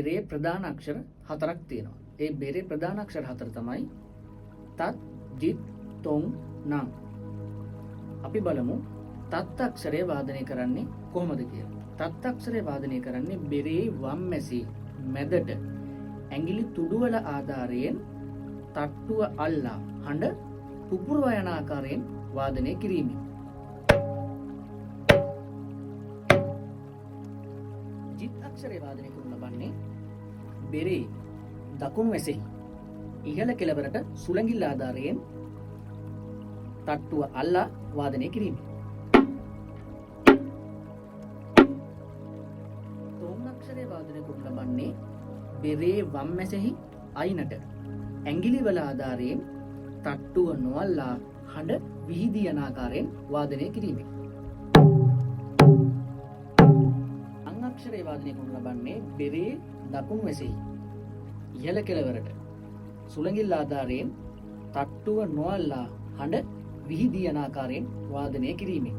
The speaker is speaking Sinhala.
බෙරේ ප්‍රධාන අක්ෂර හතරක් තියෙනවා. ඒ බෙරේ ප්‍රධාන අක්ෂර හතර තමයි තත්, ජිත්, තොන්, නම්. අපි බලමු තත් අක්ෂරය වාදනය කරන්නේ කොහොමද කියලා. තත් අක්ෂරය වාදනය කරන්නේ බෙරේ වම් මැසි මැදට ඇඟිලි තුඩුවල ආධාරයෙන් තට්ටුව අල්ලා හඬ පුපුරවා යන ආකාරයෙන් වාදනය කිරීමෙන්. ජිත් අක්ෂරය වාදනය කරනු ලබන්නේ බෙරේ දකුණු ඇසෙහි ඉහළ කෙළවරට සුළඟිල්ල ආධාරයෙන් තට්ටුව අල්ලා වාදනය කිරීමෙන්. තොන් අක්ෂරය වාදනය කරනු ලබන්නේ බෙරේ වම් ඇසෙහි අයිනට ඇඟිලි වල ආධාරයෙන් තට්ටුව නොඅල්ලා හඬ විහිදී යන ආකාරයෙන් වාදනය කිරීමෙන්. අං අක්ෂරය වාදනය කරනු ලබන්නේ බෙරේ දකුණු ඇසෙහි ඉහළ කෙළවරට සුළඟිල්ල ආධාරයෙන් තට්ටුව නොඅල්ලා හඬ විහිදී යන ආකාරයෙන් වාදනය කිරීමෙන්.